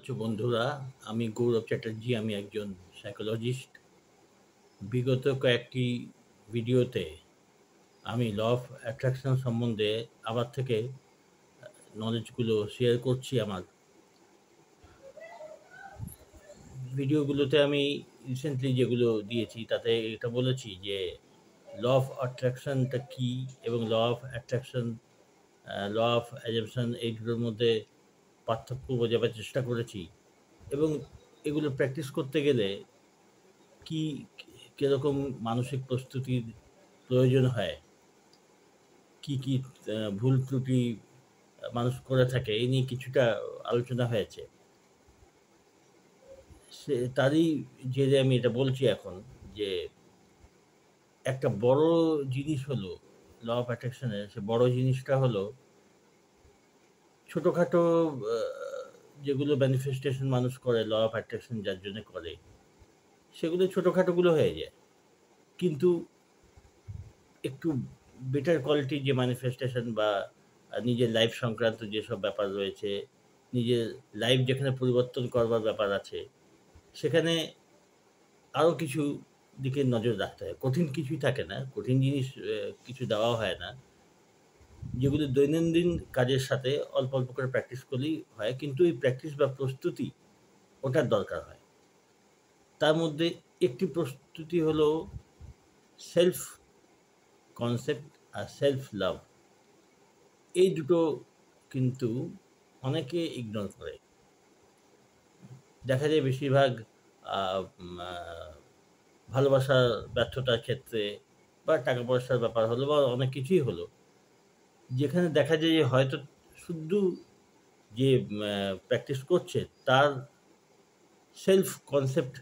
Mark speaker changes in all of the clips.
Speaker 1: আচ্ছা বন্ধুরা, আমি গৌরব চ্যাটার্জি। আমি একজন সাইকোলজিস্ট। বিগত কয়েকটি ভিডিওতে আমি ল অফ অ্যাট্রাকশন সম্বন্ধে আবার থেকে নলেজগুলো শেয়ার করছি আমার ভিডিওগুলোতে। আমি রিসেন্টলি যেগুলো দিয়েছি তাতে এটা বলেছি যে ল অফ অ্যাট্রাকশনটা কী এবং law of attraction, law of assumption, এই দুটোর মধ্যে পার্থক্য বোঝাবার চেষ্টা করেছি। এবং এগুলো প্র্যাকটিস করতে গেলে কি কিরকম মানসিক প্রস্তুতির প্রয়োজন হয়, কি ভুল ত্রুটি মানুষ করে থাকে, এই নিয়ে কিছুটা আলোচনা হয়েছে। তারই জেরে আমি এটা বলছি এখন যে একটা বড় জিনিস হলো ল অফ অ্যাট্রাকশনের। সে বড় জিনিসটা হলো ছোটোখাটো যেগুলো ম্যানিফেস্টেশন মানুষ করে ল অফ অ্যাট্রাকশন যার জন্য করে, সেগুলো ছোটোখাটোগুলো হয়ে যায়। কিন্তু একটু বেটার কোয়ালিটির যে ম্যানিফেস্টেশন বা নিজের লাইফ সংক্রান্ত যেসব ব্যাপার রয়েছে, নিজের লাইফ যেখানে পরিবর্তন করবার ব্যাপার আছে, সেখানে আরও কিছু দিকে নজর রাখতে হয়। কঠিন কিছুই থাকে না, কঠিন জিনিস কিছু দেওয়া হয় না, যেগুলো দৈনন্দিন কাজের সাথে অল্প অল্প করে প্র্যাকটিস করলেই হয়। কিন্তু এই প্র্যাকটিস বা প্রস্তুতি ওটার দরকার হয়। তার মধ্যে একটি প্রস্তুতি হলো সেলফ কনসেপ্ট আর সেলফ লাভ। এই দুটো কিন্তু অনেকে ইগনোর করে। দেখা যায় বেশিরভাগ ভালোবাসার ব্যর্থতার ক্ষেত্রে বা টাকা পয়সার ব্যাপার হলো বা অনেক কিছুই হলো, যেখানে দেখা যায় যে হয়তো শুধু যে প্র্যাকটিস করছে তার সেলফ কনসেপ্ট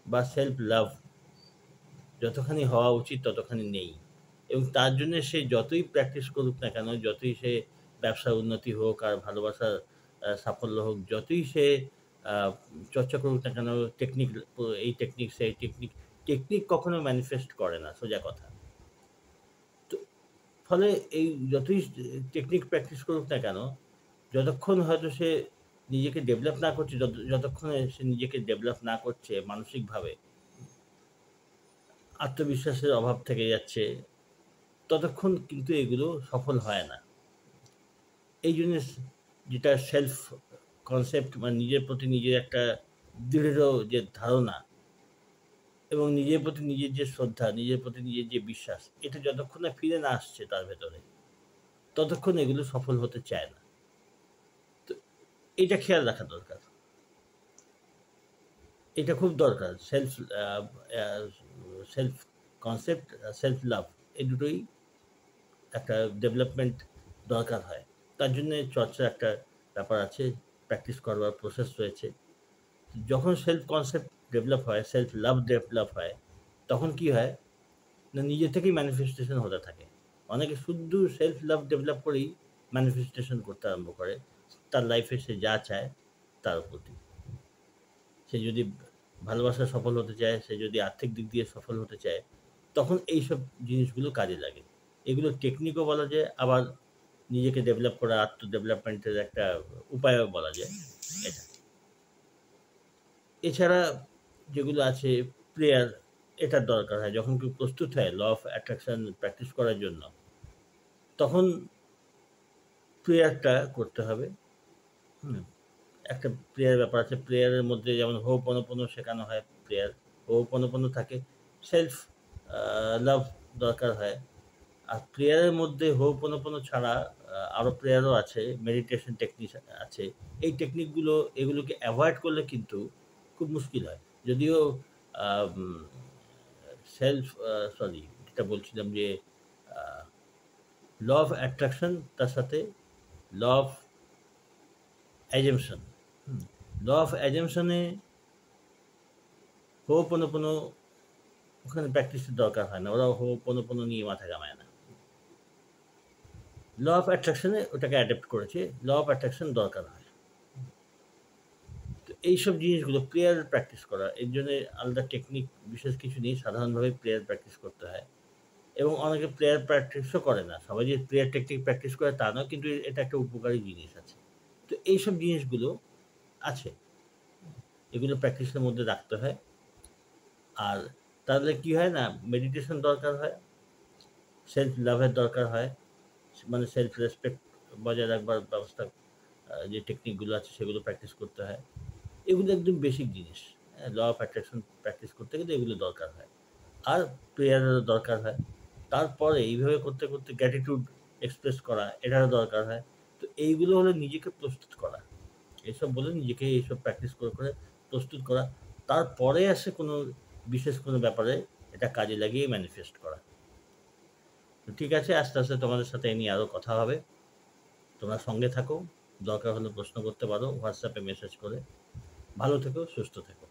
Speaker 1: বা সেলফ লাভ যতখানি হওয়া উচিত ততখানি নেই। এবং তার জন্যে সে যতই প্র্যাকটিস করুক না কেন, যতই সে ব্যবসার উন্নতি হোক আর ভালোবাসার সাফল্য হোক, যতই সে আ চর্চা করুক না কেন, টেকনিক, এই টেকনিক, সেই টেকনিক, টেকনিক কখনো ম্যানিফেস্ট করে না, সোজা কথা। তো ফলে এই যতই টেকনিক প্র্যাকটিস করুক না কেন, যতক্ষণ হয়তো সে নিজেকে ডেভেলপ না করছে, যতক্ষণে সে নিজেকে ডেভেলপ না করছে মানসিকভাবে, আত্মবিশ্বাসের অভাব থেকে যাচ্ছে, ততক্ষণ কিন্তু এগুলো সফল হয় না। এই জন্যে যেটা সেলফ কনসেপ্ট মানে নিজের প্রতি নিজের একটা দৃঢ় যে ধারণা এবং নিজের প্রতি নিজের যে শ্রদ্ধা, নিজের প্রতি নিজের যে বিশ্বাস, এটা যতক্ষণ না ফিরে না আসছে তার ভেতরে, ততক্ষণ এগুলো সফল হতে চায় না। তো এটা খেয়াল রাখা দরকার। এটা খুব দরকার। সেলফ কনসেপ্ট, সেলফ লাভ, এই দুটোই একটা ডেভেলপমেন্ট দরকার হয়। তার জন্যে চর্চার একটা ব্যাপার আছে, প্র্যাকটিস করবার প্রসেস রয়েছে। যখন সেলফ কনসেপ্ট ডেভেলপ হয়, সেলফ লাভ ডেভেলপ হয়, তখন কি হয় না, নিজে থেকেই ম্যানিফেস্টেশন হতে থাকে। অনেকে শুধু সেলফ লাভ ডেভেলপ করেই ম্যানিফেস্টেশন করতে আরম্ভ করে তার লাইফে সে যা চায় তার প্রতি। সে যদি ভালোবাসায় সফল হতে চায়, সে যদি আর্থিক দিক দিয়ে সফল হতে চায়, তখন এইসব জিনিসগুলো কাজে লাগে। এগুলো টেকনিকও বলা যায়, আবার নিজেকে ডেভেলপ করা, আত্ম ডেভেলপমেন্টের একটা উপায়ও বলা যায় এটা। এছাড়া যেগুলো আছে, প্রেয়ার, এটার দরকার হয়। যখন কেউ প্রস্তুত হয় ল অফ অ্যাট্রাকশন প্র্যাকটিস করার জন্য, তখন প্রেয়ারটা করতে হবে। হুম? একটা প্রেয়ার ব্যাপার আছে। প্রেয়ারের মধ্যে যেমন হো'পোনোপোনো শেখানো হয় প্রেয়ার। হো'পোনোপোনো থাকে। সেলফ লাভ দরকার হয়। আর প্রেয়ারের মধ্যে হো'পোনোপোনো ছাড়া আরও প্রেয়ারও আছে, মেডিটেশন টেকনিক আছে। এই টেকনিকগুলো, এগুলোকে এভয়েড করলে কিন্তু খুব মুশকিল হয়। যদিও আম সেলফ সরি, যেটা বলছিলাম যে আ ল অফ অ্যাট্রাকশন, তার সাথে law of assumption. Law of অ্যাজাম্পশনে হো'পোনোপোনো ওখানে প্র্যাকটিসের দরকার হয় না। ওরা হো'পোনোপোনো নিয়ে মাথা ঘামায় না। ল অফ অ্যাট্রাকশনে ওটাকে অ্যাডপ্ট করেছে। ল অফ অ্যাট্রাকশন দরকার হয়। তো এইসব জিনিসগুলো প্রেয়ার প্র্যাকটিস করা, এর জন্যে আলাদা টেকনিক বিশেষ কিছু নেই। সাধারণভাবে প্রেয়ার প্র্যাকটিস করতে হয়। এবং অনেকে প্রেয়ার প্র্যাকটিসও করে না। সবাই যে প্রেয়ার টেকনিক প্র্যাকটিস করে তা নয়, কিন্তু এটা একটা উপকারী জিনিস আছে। তো এইসব জিনিসগুলো আছে। এগুলো প্র্যাকটিসের মধ্যে রাখতে হয়। আর তাহলে কি হয় না, মেডিটেশন দরকার হয়, সেলফ লাভের দরকার হয়, মানে সেলফ রেসপেক্ট বজায় রাখবার ব্যবস্থা, যে টেকনিকগুলো আছে সেগুলো প্র্যাকটিস করতে হয়। এগুলো একদম বেসিক জিনিস। ল অফ অ্যাট্রাকশন প্র্যাকটিস করতে গেলে এগুলো দরকার হয়। আর প্রেয়ারেরও দরকার হয়। তারপরে এইভাবে করতে, করতে গ্র্যাটিটিউড এক্সপ্রেস করা, এটারও দরকার হয়। তো এইগুলো হলো নিজেকে প্রস্তুত করা। এসব বলে নিজেকে এইসব প্র্যাকটিস করে, করে প্রস্তুত করা। তারপরে আসে কোনো বিশেষ কোনো ব্যাপারে এটা কাজে লাগিয়ে ম্যানিফেস্ট করা। তো ঠিক আছে, আস্তে, আস্তে তোমাদের সাথে এ নিয়ে আরো কথা হবে। তোমরা সঙ্গে থাকো। দরকার হলে প্রশ্ন করতে পারো WhatsApp এ মেসেজ করে। ভালো থেকো, সুস্থ থেকো।